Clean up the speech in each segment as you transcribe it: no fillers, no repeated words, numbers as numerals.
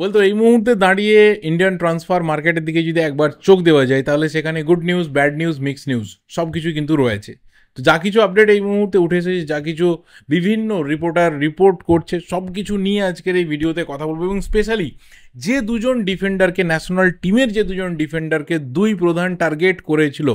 বলতো এই মুহূর্তে দাঁড়িয়ে ইন্ডিয়ান ট্রান্সফার মার্কেটের দিকে যদি একবার চোখ দেওয়া যায় তাহলে সেখানে good news, bad news, mix news সব কিছু কিন্তু রয়েছে। তো যা কিছু আপডেট এই মুহূর্তে উঠে এসেছে, যা কিছু বিভিন্ন রিপোর্টার রিপোর্ট করছে, সব কিছু নিয়ে আজকের এই ভিডিওতে কথা বলবো। এবং স্পেশালি যে দুজন ডিফেন্ডারকে, ন্যাশনাল টিমের যে দুজন ডিফেন্ডারকে দুই প্রধান টার্গেট করেছিল,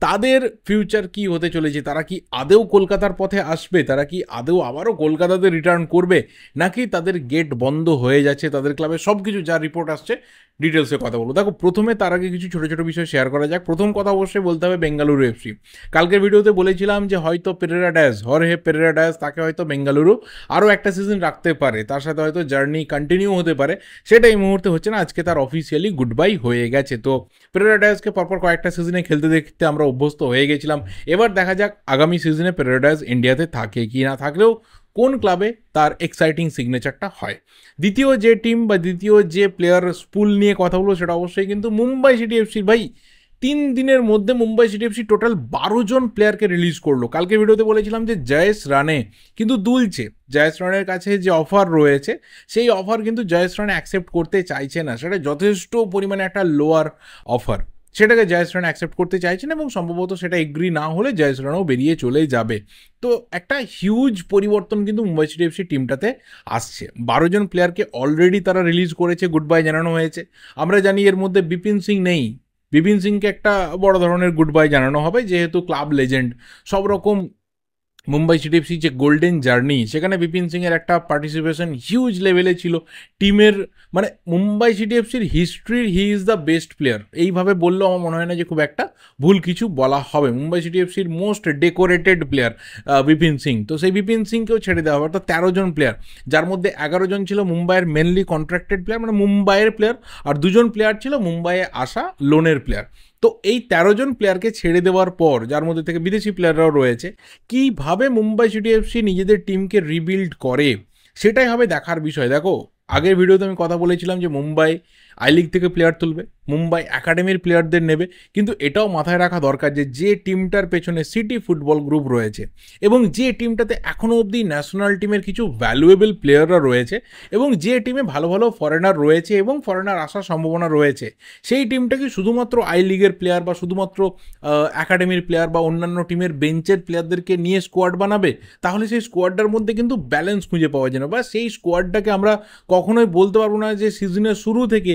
তাদের ফিউচার কি হতে চলেছে, তারা কি আদেও কলকাতার পথে আসবে, তারা কি আদেও আবারও কলকাতাতে রিটার্ন করবে, নাকি তাদের গেট বন্ধ হয়ে যাচ্ছে তাদের ক্লাবে, সব কিছু যা রিপোর্ট আসছে ডিটেলসে কথা বলবো। দেখো, প্রথমে তার আগে কিছু ছোটো ছোটো বিষয় শেয়ার করা যাক। প্রথম কথা অবশ্যই বলতে হবে বেঙ্গালুরু এফসি। কালকের ভিডিওতে বলেছিলাম যে হয়তো পেরেরা ডায়াস, হরহে পেরেরা ডায়াস, তাকে হয়তো বেঙ্গালুরু আরও একটা সিজন রাখতে পারে, তার সাথে হয়তো জার্নি কন্টিনিউ হতে পারে। সেটা এই মুহূর্তে হচ্ছে না, আজকে তার অফিসিয়ালি গুড বাই হয়ে গেছে। তো পেরেরা ডায়াসকে পরপর কয়েকটা সিজনে খেলতে দেখতে আমরা অভ্যস্ত হয়ে গেছিলাম। এবার দেখা যাক আগামী সিজনে পেরেরা ডায়াস ইন্ডিয়াতে থাকে কি না, থাকলেও কোন ক্লাবে তার এক্সাইটিং সিগনেচারটা হয়। দ্বিতীয় যে টিম বা দ্বিতীয় যে প্লেয়ার স্পুল নিয়ে কথা বলবো সেটা অবশ্যই কিন্তু মুম্বাই সিটি এফসির। ভাই, 3 দিনের মধ্যে মুম্বাই সিটি এফসি টোটাল 12 জন প্লেয়ারকে রিলিজ করলো। কালকে ভিডিওতে বলেছিলাম যে জয়েশ রানে কিন্তু দুলছে, জয়েশ রানের কাছে যে অফার রয়েছে সেই অফার কিন্তু জয়েশ রানে অ্যাকসেপ্ট করতে চাইছে না। সেটা যথেষ্ট পরিমাণে একটা লোয়ার অফার, সেটাকে জয়েশ রানা অ্যাকসেপ্ট করতে চাইছেন এবং সম্ভবত সেটা এগ্রি না হলে জয়েশ রানাও বেরিয়ে চলে যাবে। তো একটা হিউজ পরিবর্তন কিন্তু মুম্বাই সিটি এফসি টিমটাতে আসছে। 12 জন প্লেয়ারকে অলরেডি তারা রিলিজ করেছে, গুড বাই জানানো হয়েছে। আমরা জানি এর মধ্যে বিপিন সিং নেই, বিপিন সিংকে একটা বড় ধরনের গুড বাই জানানো হবে, যেহেতু ক্লাব লেজেন্ড। সব রকম মুম্বাই সিটি এফসি যে গোল্ডেন জার্নি, সেখানে বিপিন সিংয়ের একটা পার্টিসিপেশন হিউজ লেভেলে ছিল টিমের। মানে মুম্বাই সিটি এফসির হিস্ট্রির he is the best player, এইভাবে বললেও আমার মনে হয় না যে খুব একটা ভুল কিছু বলা হবে। মুম্বাই সিটি এফসির most decorated player Bipin Singh. তো সেই বিপিন সিংকেও ছেড়ে দেওয়া হবে। অর্থাৎ 13 জন প্লেয়ার, যার মধ্যে 11 জন ছিল মুম্বাইয়ের মেনলি কন্ট্রাক্টেড প্লেয়ার, মানে মুম্বাইয়ের প্লেয়ার, আর 2জন প্লেয়ার ছিল মুম্বাইয়ে আসা লোনের প্লেয়ার। তো এই 13 জন প্লেয়ারকে ছেড়ে দেওয়ার পর, যার মধ্যে থেকে বিদেশি প্লেয়াররাও রয়েছে, কীভাবে মুম্বাই সিটি এফসি নিজেদের টিমকে রিবিল্ড করে সেটাই হবে দেখার বিষয়। দেখো, আগের ভিডিওতে আমি কথা বলেছিলাম যে মুম্বাই আই লিগ থেকে প্লেয়ার তুলবে, মুম্বাই একাডেমির প্লেয়ারদের নেবে, কিন্তু এটাও মাথায় রাখা দরকার যে যে টিমটার পেছনে সিটি ফুটবল গ্রুপ রয়েছে এবং যে টিমটাতে এখনও অবধি ন্যাশনাল টিমের কিছু ভ্যালুয়েবল প্লেয়াররা রয়েছে এবং যে টিমে ভালো ভালো ফরেনার রয়েছে এবং ফরেনার আসার সম্ভাবনা রয়েছে, সেই টিমটাকে শুধুমাত্র আই লিগের প্লেয়ার বা শুধুমাত্র একাডেমির প্লেয়ার বা অন্যান্য টিমের বেঞ্চের প্লেয়ারদেরকে নিয়ে স্কোয়াড বানাবে, তাহলে সেই স্কোয়াডটার মধ্যে কিন্তু ব্যালেন্স খুঁজে পাওয়া যায় না, বা সেই স্কোয়াডটাকে আমরা কখনোই বলতে পারবো না যে সিজনের শুরু থেকে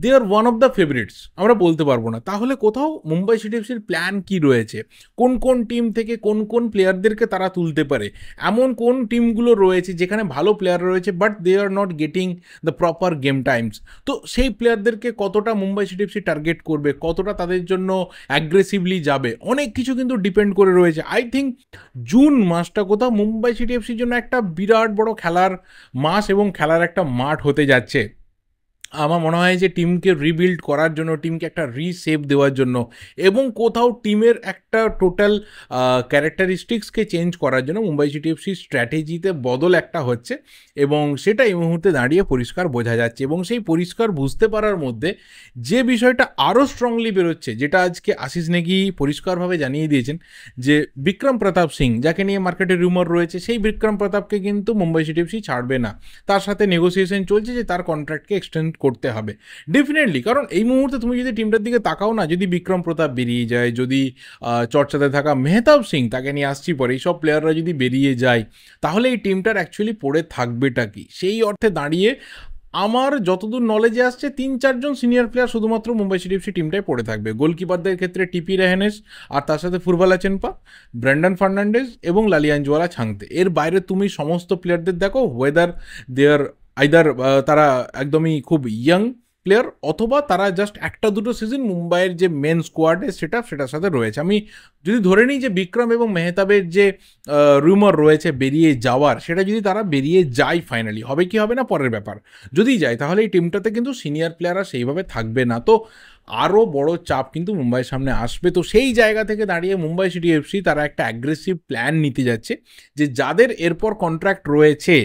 দে আর ওয়ান অফ দ্য ফেভারিটস, আমরা বলতে পারবো না। তাহলে কোথাও মুম্বাই সিটি এফসির প্ল্যান কি রয়েছে, কোন কোন টিম থেকে কোন কোন প্লেয়ারদেরকে তারা তুলতে পারে, এমন কোন টিমগুলো রয়েছে যেখানে ভালো প্লেয়ার রয়েছে but they are not getting the proper game times. তো সেই প্লেয়ারদেরকে কতটা মুম্বাই সিটি এফসি টার্গেট করবে, কতটা তাদের জন্য অ্যাগ্রেসিভলি যাবে, অনেক কিছু কিন্তু ডিপেন্ড করে রয়েছে। আই থিঙ্ক জুন মাসটা কোথাও মুম্বাই সিটি এফসির জন্য একটা বিরাট বড় খেলার মাস এবং খেলার একটা মাঠ হতে যাচ্ছে। আমার মনে হয় যে টিমকে রিবিল্ড করার জন্য, টিমকে একটা রিশেপ দেওয়ার জন্য এবং কোথাও টিমের একটা টোটাল ক্যারেক্টারিস্টিক্সকে চেঞ্জ করার জন্য মুম্বাই সিটি এফসি স্ট্র্যাটেজিতে বদল একটা হচ্ছে এবং সেটা এই মুহূর্তে দাঁড়িয়ে পরিষ্কার বোঝা যাচ্ছে। এবং সেই পরিষ্কার বুঝতে পারার মধ্যে যে বিষয়টা আরও স্ট্রংলি বেরোচ্ছে, যেটা আজকে আশিস নেগি পরিষ্কারভাবে জানিয়ে দিয়েছেন, যে বিক্রম প্রতাপ সিং, যাকে নিয়ে মার্কেটে রিউমার রয়েছে, সেই বিক্রম প্রতাপকে কিন্তু মুম্বাই সিটি এফসি ছাড়বে না। তার সাথে নেগোসিয়েশন চলছে যে তার কন্ট্রাক্টকে এক্সটেন্ড করতে হবে ডেফিনেটলি। কারণ এই মুহূর্তে তুমি যদি টিমটার দিকে তাকাও না, যদি বিক্রম প্রতাপ বেরিয়ে যায়, যদি চর্চাতে থাকা মেহতাব সিং, তাকে নিয়ে আসছি পরে, এইসব প্লেয়াররা যদি বেরিয়ে যায়, তাহলে এই টিমটার অ্যাকচুয়ালি পড়ে থাকবেটা কি? সেই অর্থে দাঁড়িয়ে আমার যতদূর নলেজে আসছে 3-4 জন সিনিয়র প্লেয়ার শুধুমাত্র মুম্বাই সিটি এফসি টিমটাই পড়ে থাকবে। গোলকিপারদের ক্ষেত্রে টিপি রেহেনেস, আর তার সাথে ফুরবালা চেনপা, ব্র্যান্ডন ফার্নান্ডেজ এবং লালিয়ানজওয়ালা ছাংতে। এর বাইরে তুমি সমস্ত প্লেয়ারদের দেখো, ওয়েদার দে আর আইদার তারা একদমই খুব ইয়াং প্লেয়ার অথবা তারা জাস্ট একটা দুটো সিজন মুম্বাইয়ের যে মেন স্কোয়াডে সেটার সাথে রয়েছে। আমি যদি ধরে নিই যে বিক্রম এবং মেহতাবের যে রুমার রয়েছে বেরিয়ে যাওয়ার, সেটা যদি তারা বেরিয়ে যায় ফাইনালি, হবে কি হবে না পরের ব্যাপার। যদি যায় তাহলে এই টিমটাতে কিন্তু সিনিয়র প্লেয়াররা সেইভাবে থাকবে না। তো আরও বড় চাপ কিন্তু মুম্বাইয়ের সামনে আসবে। তো সেই জায়গা থেকে দাঁড়িয়ে মুম্বাই সিটি এফসি তারা একটা অ্যাগ্রেসিভ প্ল্যান নিতে যাচ্ছে যে যাদের এরপর কন্ট্রাক্ট রয়েছে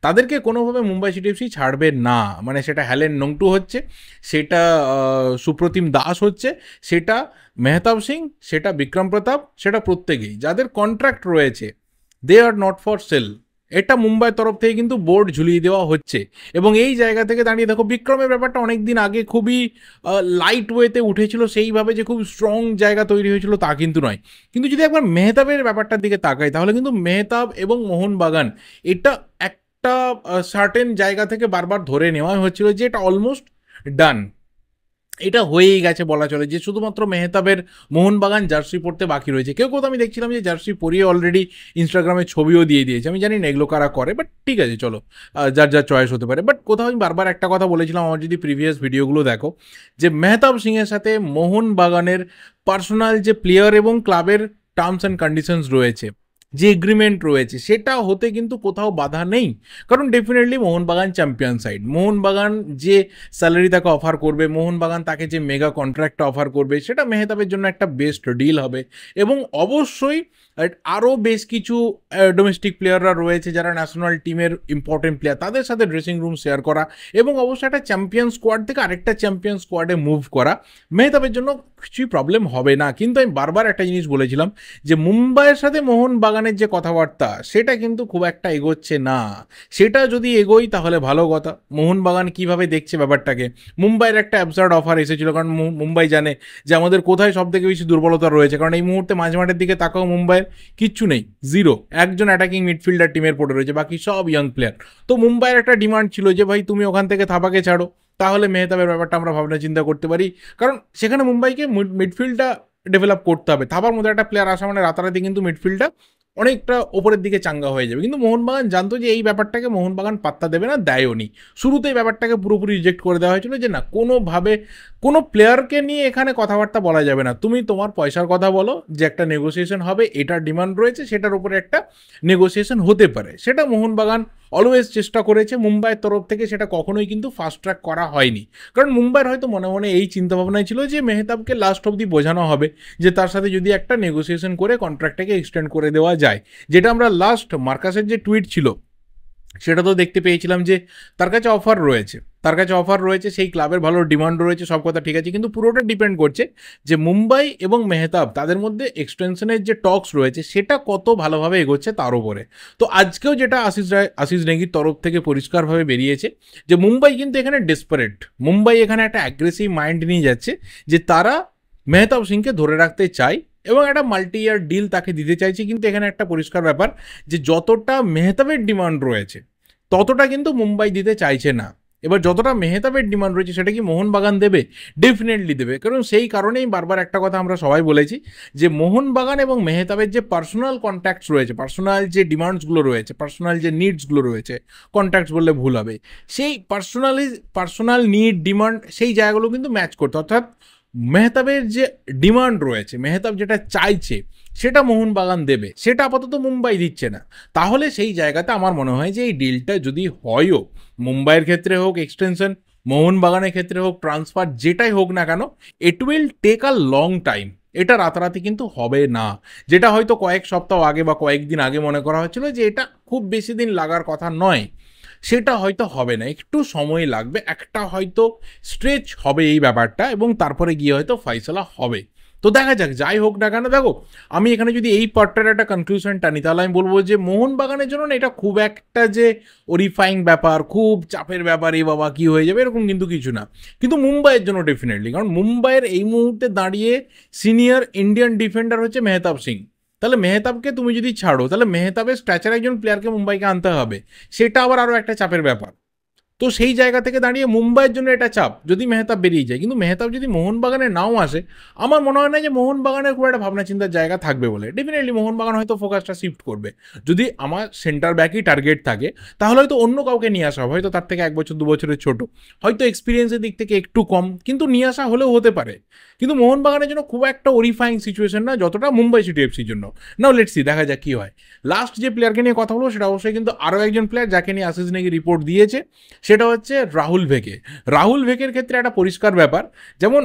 তাদেরকে কোনোভাবে মুম্বাই সিটি এফসি ছাড়বে না। মানে সেটা হ্যালেন নংটু হচ্ছে, সেটা সুপ্রতিম দাস হচ্ছে, সেটা মেহতাব সিং, সেটা বিক্রম প্রতাপ, সেটা প্রত্যেকেই যাদের কন্ট্রাক্ট রয়েছে, দে আর নট ফর সেল। এটা মুম্বাইয়ের তরফ থেকে কিন্তু বোর্ড ঝুলিয়ে দেওয়া হচ্ছে। এবং এই জায়গা থেকে দাঁড়িয়ে দেখো বিক্রমের ব্যাপারটা অনেক দিন আগে খুবই লাইট ওয়েতে উঠেছিল, সেইভাবে যে খুব স্ট্রং জায়গা তৈরি হয়েছিল তা কিন্তু নয়। কিন্তু যদি একবার মেহতাবের ব্যাপারটার দিকে তাকাই তাহলে কিন্তু মেহতাব এবং মোহনবাগান এটা একটা সার্টেন জায়গা থেকে বারবার ধরে নেওয়া হচ্ছিল যে এটা অলমোস্ট ডান, এটা হয়েই গেছে বলা চলে, যে শুধুমাত্র মেহতাবের মোহনবাগান জার্সি পরতে বাকি রয়েছে। কেউ কেউ তো আমি দেখছিলাম যে জার্সি পরিয়ে অলরেডি ইনস্টাগ্রামে ছবিও দিয়ে দিয়েছে। আমি জানি না এগুলো কারা করে, বাট ঠিক আছে চলো, যার যার চয়েস হতে পারে। বাট কোথাও আমি বারবার একটা কথা বলেছিলাম, আমার যদি প্রিভিয়াস ভিডিওগুলো দেখো, যে মেহতাব সিংয়ের সাথে মোহনবাগানের পার্সোনাল যে প্লেয়ার এবং ক্লাবের টার্মস অ্যান্ড কন্ডিশনস রয়েছে, যে এগ্রিমেন্ট রয়েছে, সেটা হতে কিন্তু কোথাও বাধা নেই। কারণ definitely Mohun Bagan champion side, Mohun Bagan যে স্যালারি তাকে অফার করবে, মোহনবাগান তাকে যে মেগা কন্ট্রাক্টটা অফার করবে, সেটা মেহতাবের জন্য একটা বেস্ট ডিল হবে। এবং অবশ্যই আরও বেশ কিছু ডোমেস্টিক প্লেয়াররা রয়েছে যারা ন্যাশনাল টিমের ইম্পর্টেন্ট প্লেয়ার, তাদের সাথে ড্রেসিং রুম শেয়ার করা এবং অবশ্যই একটা চ্যাম্পিয়ন স্কোয়াড থেকে আরেকটা চ্যাম্পিয়ন স্কোয়াডে মুভ করা মেহতাবের জন্য কিছুই প্রবলেম হবে না। কিন্তু আমি বারবার একটা জিনিস বলেছিলাম যে মুম্বাইয়ের সাথে মোহনবাগানের যে কথাবার্তা সেটা কিন্তু খুব একটা এগোচ্ছে না। সেটা যদি এগোই তাহলে ভালো কথা। মোহনবাগান কিভাবে দেখছে ব্যাপারটাকে, মুম্বাইয়ের একটা অ্যাবসার্ড অফার এসেছিল, কারণ মুম্বাই জানে যে আমাদের কোথায় সব থেকে বেশি দুর্বলতা রয়েছে। কারণ এই মুহূর্তে মাঝমাঠের দিকে তাকাও, মুম্বাইয়ের কিচ্ছু নেই, জিরো, একজন অ্যাটাকিং মিডফিল্ডার টিমের পড়ে রয়েছে, বাকি সব ইয়াং প্লেয়ার। তো মুম্বাইয়ের একটা ডিমান্ড ছিল যে ভাই তুমি ওখান থেকে থাপাকে ছাড়ো, তাহলে মেহতাবের ব্যাপারটা আমরা ভাবনা চিন্তা করতে পারি। কারণ সেখানে মুম্বাইকে মিডফিল্ডটা ডেভেলপ করতে হবে। থাপার মধ্যে একটা প্লেয়ার আসা মানে রাতারাতি কিন্তু মিডফিল্ডটা অনেকটা ওপরের দিকে চাঙ্গা হয়ে যাবে। কিন্তু মোহনবাগান জানতো যে এই ব্যাপারটাকে মোহনবাগান পাত্তা দেবে না, দেয়ও নি। শুরুতেই ব্যাপারটাকে পুরোপুরি রিজেক্ট করে দেওয়া হয়েছিল যে না, কোনোভাবে কোনো প্লেয়ারকে নিয়ে এখানে কথাবার্তা বলা যাবে না, তুমি তোমার পয়সার কথা বলো, যে একটা নেগোসিয়েশন হবে, এটার ডিমান্ড রয়েছে, সেটার উপরে একটা নেগোসিয়েশন হতে পারে। সেটা মোহনবাগান অলওয়েজ চেষ্টা করেছে, মুম্বাইয়ের তরফ থেকে সেটা কখনোই কিন্তু ফাস্ট ট্র্যাক করা হয়নি। কারণ মুম্বাইয়ের হয়তো মনে মনে এই চিন্তাভাবনাই ছিল যে মেহতাবকে লাস্ট অবধি বোঝানো হবে যে তার সাথে যদি একটা নেগোসিয়েশন করে কন্ট্রাক্টটাকে এক্সটেন্ড করে দেওয়া যায়। যেটা আমরা লাস্ট মার্কাসের যে টুইট ছিল সেটা তো দেখতে পেয়েছিলাম যে তার কাছে অফার রয়েছে, সেই ক্লাবের ভালো ডিমান্ড রয়েছে, সব কথা ঠিক আছে, কিন্তু পুরোটা ডিপেন্ড করছে যে মুম্বাই এবং মেহতাব তাদের মধ্যে এক্সটেনশনের যে টক্স রয়েছে সেটা কত ভালোভাবে এগোচ্ছে তার উপরে। তো আজকেও যেটা আশিস নেগির তরফ থেকে পরিষ্কারভাবে বেরিয়েছে যে মুম্বাই কিন্তু এখানে ডেসপারেট, মুম্বাই এখানে একটা অ্যাগ্রেসিভ মাইন্ড নিয়ে যাচ্ছে যে তারা মেহতাব সিংকে ধরে রাখতে চায় এবং একটা মাল্টি ইয়ার ডিল তাকে দিতে চাইছে। কিন্তু এখানে একটা পরিষ্কার ব্যাপার যে যতটা মেহতাবের ডিমান্ড রয়েছে ততটা কিন্তু মুম্বাই দিতে চাইছে না। এবার যতটা মেহতাবের ডিমান্ড রয়েছে সেটা কি মোহনবাগান দেবে? ডেফিনেটলি দেবে। কারণ সেই কারণেই বারবার একটা কথা আমরা সবাই বলেছি যে মোহনবাগান এবং মেহতাবের যে পার্সোনাল কন্ট্যাক্টস রয়েছে, পার্সোনাল যে ডিমান্ডসগুলো রয়েছে, পার্সোনাল যে নিডসগুলো রয়েছে, কন্ট্যাক্টস বললে ভুল হবে, সেই পার্সোনাল নিড ডিমান্ড সেই জায়গাগুলো কিন্তু ম্যাচ করতে, অর্থাৎ মেহতাবের যে ডিমান্ড রয়েছে, মেহতাব যেটা চাইছে সেটা মোহনবাগান দেবে, সেটা আপাতত মুম্বাই দিচ্ছে না। তাহলে সেই জায়গাতে আমার মনে হয় যে এই ডিলটা যদি হয়ও, মুম্বাইয়ের ক্ষেত্রে হোক এক্সটেনশন, মোহনবাগানের ক্ষেত্রে হোক ট্রান্সফার, যেটাই হোক না কেন, it will take a long time. এটা রাতারাতি কিন্তু হবে না। যেটা হয়তো কয়েক সপ্তাহ আগে বা কয়েকদিন আগে মনে করা হচ্ছিল যে এটা খুব বেশি দিন লাগার কথা নয়, সেটা হয়তো হবে না, একটু সময় লাগবে, একটা হয়তো স্ট্রেচ হবে এই ব্যাপারটা এবং তারপরে গিয়ে হয়তো ফয়সালা হবে। তো দেখা যাক, যাই হোক না কেন। দেখো, আমি এখানে যদি এই পার্টটার একটা কনক্লুশন টানি তাহলে আমি বলবো যে মোহনবাগানের জন্য না এটা খুব একটা যে ওরিফাইং ব্যাপার, খুব চাপের ব্যাপার, এই বাবা কি হয়ে যাবে এরকম কিন্তু কিছু না। কিন্তু মুম্বাইয়ের জন্য ডেফিনেটলি, কারণ মুম্বাইয়ের এই মুহূর্তে দাঁড়িয়ে সিনিয়র ইন্ডিয়ান ডিফেন্ডার হচ্ছে মেহতাব সিং। তাহলে মেহতাবকে তুমি যদি ছাড়ো তাহলে মেহতাবের স্ট্যাচার একজন প্লেয়ারকে মুম্বাইকে আনতে হবে, সেটা আরও একটা চাপের ব্যাপার। তো সেই জায়গা থেকে দাঁড়িয়ে মুম্বাইয়ের জন্য এটা চাপ যদি মেহতাব বেরিয়ে যায়। কিন্তু মেহতাব যদি মোহনবাগানে নাও আসে, আমার মনে হয় না যে মোহনবাগানের খুব একটা ভাবনা চিন্তার জায়গা থাকবে বলে। ডেফিনেটলি মোহনবাগান হয়তো ফোকাসটা শিফট করবে। যদি আমার সেন্টার ব্যাকই টার্গেট থাকে তাহলে হয়তো অন্য কাউকে নিয়ে আসা হবে, হয়তো তার থেকে 1 বছর 2 বছরের ছোট, হয়তো এক্সপিরিয়েন্সের দিক থেকে একটু কম, কিন্তু নিয়ে আসা হলেও হতে পারে। কিন্তু মোহনবাগানের জন্য খুব একটা ওরিফাইং সিচুয়েশন না যতটা মুম্বাই সিটি এফসির জন্য। নাও লেটস সি, দেখা যাক কী হয়। লাস্ট যে প্লেয়ারকে নিয়ে কথা বলবো সেটা অবশ্যই কিন্তু আরও একজন প্লেয়ার যাকে নিয়ে আশিস নেগি রিপোর্ট দিয়েছে, সেটা হচ্ছে রাহুল ভেকে। রাহুল ভেকের ক্ষেত্রে একটা পরিষ্কার ব্যাপার, যেমন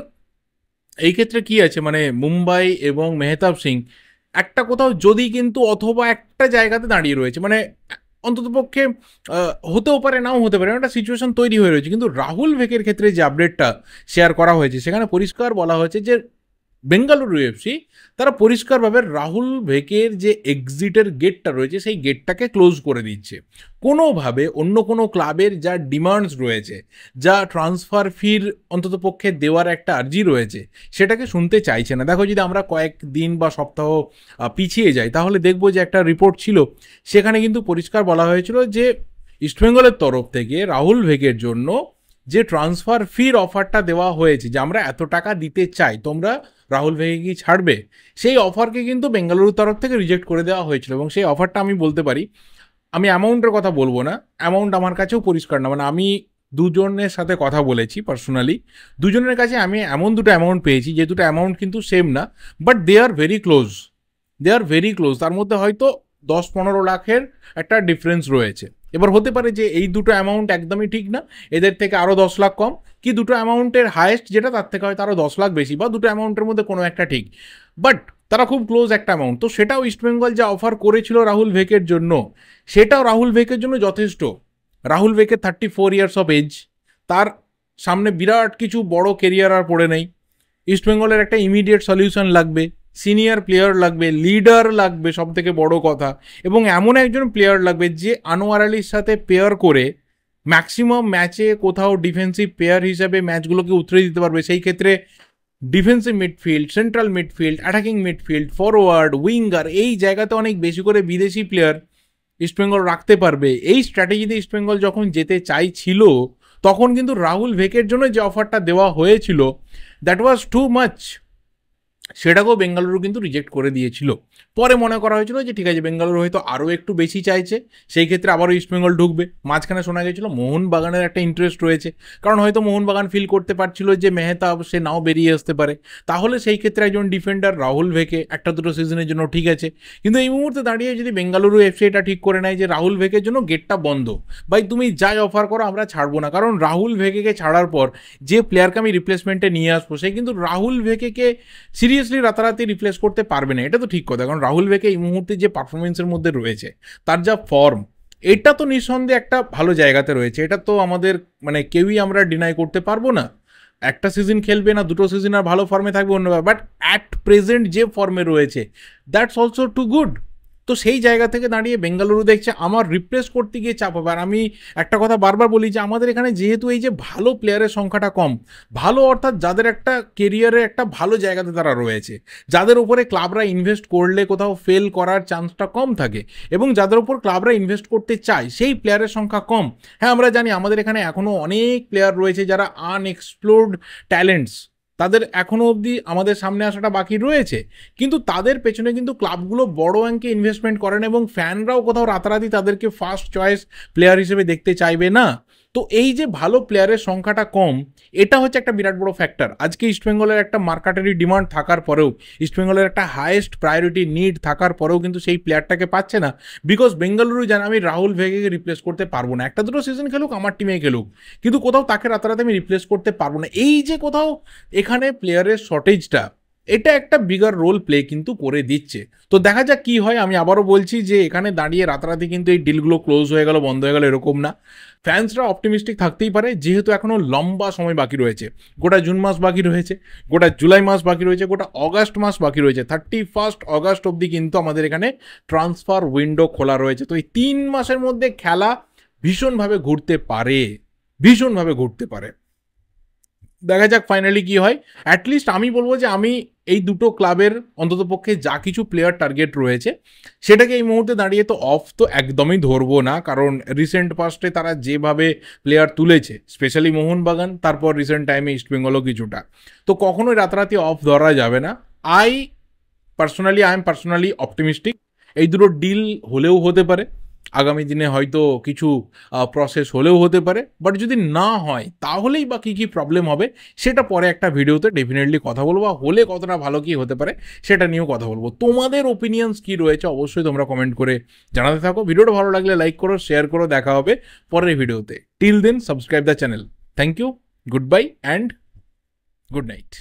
এই ক্ষেত্রে কি আছে, মানে মুম্বাই এবং মেহতাব সিং একটা কোথাও যদি কিন্তু অথবা একটা জায়গাতে দাঁড়িয়ে রয়েছে, মানে অন্ততপক্ষে হতেও পারে নাও হতে পারে, একটা সিচুয়েশন তৈরি হয়ে রয়েছে। কিন্তু রাহুল ভেকের ক্ষেত্রে যে আপডেটটা শেয়ার করা হয়েছে সেখানে পরিষ্কার বলা হয়েছে যে বেঙ্গালুরু এফসি তারা পরিষ্কারভাবে রাহুল ভেকের যে এক্সিটের গেটটা রয়েছে সেই গেটটাকে ক্লোজ করে দিচ্ছে। কোনোভাবে অন্য কোনো ক্লাবের যা ডিমান্ডস রয়েছে, যা ট্রান্সফার ফির অন্তত পক্ষে দেওয়ার একটা আর্জি রয়েছে, সেটাকে শুনতে চাইছে না। দেখো, যদি আমরা কয়েক দিন বা সপ্তাহ পিছিয়ে যাই তাহলে দেখবো যে একটা রিপোর্ট ছিল, সেখানে কিন্তু পরিষ্কার বলা হয়েছিল যে ইস্টবেঙ্গলের তরফ থেকে রাহুল ভেকের জন্য যে ট্রান্সফার ফির অফারটা দেওয়া হয়েছে, যে আমরা এত টাকা দিতে চাই, তোমরা রাহুল ভেকে কি ছাড়বে, সেই অফারকে কিন্তু বেঙ্গালুরুর তরফ থেকে রিজেক্ট করে দেওয়া হয়েছিল। এবং সেই অফারটা আমি বলতে পারি, আমি অ্যামাউন্টের কথা বলবো না, অ্যামাউন্ট আমার কাছেও পরিষ্কার না, মানে আমি দুজনের সাথে কথা বলেছি পার্সোনালি, দুজনের কাছে আমি এমন দুটো অ্যামাউন্ট পেয়েছি যে দুটো অ্যামাউন্ট কিন্তু সেম না, but they are very close, তার মধ্যে হয়তো 10-15 লাখের একটা ডিফারেন্স রয়েছে। এবার হতে পারে যে এই দুটো অ্যামাউন্ট একদমই ঠিক না, এদের থেকে আরও 10 লাখ কম, কি দুটো অ্যামাউন্টের হায়েস্ট যেটা তার থেকে হয়তো আরও 10 লাখ বেশি, বা দুটো অ্যামাউন্টের মধ্যে কোনো একটা ঠিক, বাট তারা খুব ক্লোজ একটা অ্যামাউন্ট। তো সেটাও ইস্টবেঙ্গল যা অফার করেছিল রাহুল ভেকের জন্য, সেটাও রাহুল ভেকের জন্য যথেষ্ট। রাহুল ভেকের 34 ইয়ার্স অফ এজ, তার সামনে বিরাট কিছু বড় কেরিয়ার আর পড়ে নেই। ইস্টবেঙ্গলের একটা ইমিডিয়েট সলিউশন লাগবে, সিনিয়র প্লেয়ার লাগবে, লিডার লাগবে, সব থেকে বড় কথা, এবং এমন একজন প্লেয়ার লাগবে যে আনোয়ার আলীর সাথে পেয়ার করে ম্যাক্সিমাম ম্যাচে কোথাও ডিফেন্সিভ প্লেয়ার হিসাবে ম্যাচগুলোকে উতরে দিতে পারবে। সেই ক্ষেত্রে defensive midfield, central midfield, attacking midfield, forward, winger, এই জায়গাতে অনেক বেশি করে বিদেশি প্লেয়ার ইস্টবেঙ্গল রাখতে পারবে। এই স্ট্র্যাটেজিতে ইস্টবেঙ্গল যখন যেতে চাইছিল, তখন কিন্তু রাহুল ভেকের জন্য যে অফারটা দেওয়া হয়েছিল, দ্যাট ওয়াজ টু মাচ, সেটাকেও বেঙ্গালুরু কিন্তু রিজেক্ট করে দিয়েছিল। পরে মনে করা হয়েছিল যে ঠিক আছে, বেঙ্গালুরু হয়তো আরও একটু বেশি চাইছে, সেই ক্ষেত্রে আবারও ইস্টবেঙ্গল ঢুকবে। মাঝখানে শোনা গেছিলো মোহনবাগানের একটা ইন্টারেস্ট রয়েছে, কারণ হয়তো মোহনবাগান ফিল করতে পারছিল যে মেহতাব সে নাও বেরিয়ে আসতে পারে, তাহলে সেই ক্ষেত্রে একজন ডিফেন্ডার রাহুল ভেকে একটা দুটো সিজনের জন্য ঠিক আছে। কিন্তু এই মুহূর্তে দাঁড়িয়ে যদি বেঙ্গালুরু এফসি এটা ঠিক করে নেয় যে রাহুল ভেকের জন্য গেটটা বন্ধ, ভাই তুমি যাই অফার করো আমরা ছাড়বো না, কারণ রাহুল ভেকেকে ছাড়ার পর যে প্লেয়ারকে আমি রিপ্লেসমেন্টে নিয়ে আসবো, সে কিন্তু রাহুল ভেকেকে সিরিয়াসলি রাতারাতি রিপ্লেস করতে পারবে না। এটা তো ঠিক কথা, কারণ রাহুল ভেকে এই মুহূর্তে যে পারফরমেন্সের মধ্যে রয়েছে, তার যা ফর্ম, এটা তো নিঃসন্দেহে একটা ভালো জায়গাতে রয়েছে, এটা তো আমাদের মানে কেউই আমরা ডিনাই করতে পারবো না। একটা সিজন খেলবে না, দুটো সিজন আর ভালো ফর্মে থাকবে অন্য ব্যাপার, বাট অ্যাট প্রেজেন্ট যে ফর্মে রয়েছে, দ্যাটস অলসো টু গুড। তো সেই জায়গা থেকে দাঁড়িয়ে বেঙ্গালুরু দেখছে আমার রিপ্লেস করতে গিয়ে চাপ হবে। আর আমি একটা কথা বারবার বলি যে আমাদের এখানে যেহেতু এই যে ভালো প্লেয়ারের সংখ্যাটা কম, ভালো অর্থাৎ যাদের একটা কেরিয়ারে একটা ভালো জায়গাতে তারা রয়েছে, যাদের উপরে ক্লাবরা ইনভেস্ট করলে কোথাও ফেল করার চান্সটা কম থাকে, এবং যাদের উপর ক্লাবরা ইনভেস্ট করতে চায় সেই প্লেয়ারের সংখ্যা কম। হ্যাঁ, আমরা জানি আমাদের এখানে এখনও অনেক প্লেয়ার রয়েছে যারা আনএক্সপ্লোরড ট্যালেন্টস, তাদের এখনও অবধি আমাদের সামনে আসাটা বাকি রয়েছে, কিন্তু তাদের পেছনে কিন্তু ক্লাবগুলো বড় অঙ্কে ইনভেস্টমেন্ট করেন, এবং ফ্যানরাও কোথাও রাতারাতি তাদেরকে ফার্স্ট চয়েস প্লেয়ার হিসেবে দেখতে চাইবে না। তো এই যে ভালো প্লেয়ারের সংখ্যাটা কম, এটা হচ্ছে একটা বিরাট বড় ফ্যাক্টর। আজকে ইস্টবেঙ্গলের একটা মার্কেটারি ডিমান্ড থাকার পরেও, ইস্টবেঙ্গলের একটা হাইয়েস্ট প্রায়োরিটি নিড থাকার পরেও কিন্তু সেই প্লেয়ারটাকে পাচ্ছে না, বিকজ বেঙ্গালুরু জানে আমি রাহুল ভেগেকে রিপ্লেস করতে পারবো না। একটা দুটো সিজন খেলুক, আমার টিমে খেলুক, কিন্তু কোথাও তাকে রাতারাতি আমি রিপ্লেস করতে পারবো না। এই যে কোথাও এখানে প্লেয়ারের শর্টেজটা, এটা একটা বিগার রোল প্লে কিন্তু করে দিচ্ছে। তো দেখা যাক কি হয়। আমি আবারও বলছি যে এখানে দাঁড়িয়ে রাতারাতি কিন্তু এই ডিলগুলো ক্লোজ হয়ে গেল, বন্ধ হয়ে গেল, এরকম না। ফ্যান্সরা অপটিমিস্টিক থাকতেই পারে, যেহেতু এখনও লম্বা সময় বাকি রয়েছে, গোটা জুন মাস বাকি রয়েছে, গোটা জুলাই মাস বাকি রয়েছে, গোটা অগাস্ট মাস বাকি রয়েছে, 31 অগাস্ট অবধি কিন্তু আমাদের এখানে ট্রান্সফার উইন্ডো খোলা রয়েছে। তো এই 3 মাসের মধ্যে খেলা ভীষণভাবে ঘুরতে পারে, ভীষণভাবে ঘুরতে পারে। দেখা যাক ফাইনালি কি হয়। অ্যাটলিস্ট আমি বলবো যে আমি এই দুটো ক্লাবের অন্ততপক্ষে যা কিছু প্লেয়ার টার্গেট রয়েছে, সেটাকে এই মুহূর্তে দাঁড়িয়ে তো অফ তো একদমই ধরবো না, কারণ রিসেন্ট পাস্টে তারা যেভাবে প্লেয়ার তুলেছে, স্পেশালি মোহনবাগান, তারপর রিসেন্ট টাইমে ইস্টবেঙ্গলও কিছুটা, তো কখনোই রাতারাতি অফ ধরা যাবে না। I am personally optimistic. এই দুটো ডিল হলেও হতে পারে, আগামী দিনে হয়তো কিছু প্রসেস হলেও হতে পারে, বাট যদি না হয় তাহলেই বা কী কী প্রবলেম হবে সেটা পরে একটা ভিডিওতে ডেফিনেটলি কথা বলবো। হলে কতটা ভালো কি হতে পারে সেটা নিয়েও কথা বলবো। তোমাদের ওপিনিয়ন্স কী রয়েছে অবশ্যই তোমরা কমেন্ট করে জানাতে থাকো। ভিডিওটা ভালো লাগলে লাইক করো, শেয়ার করো। দেখা হবে পরের ভিডিওতে। Till then subscribe the channel. Thank you, goodbye and good night.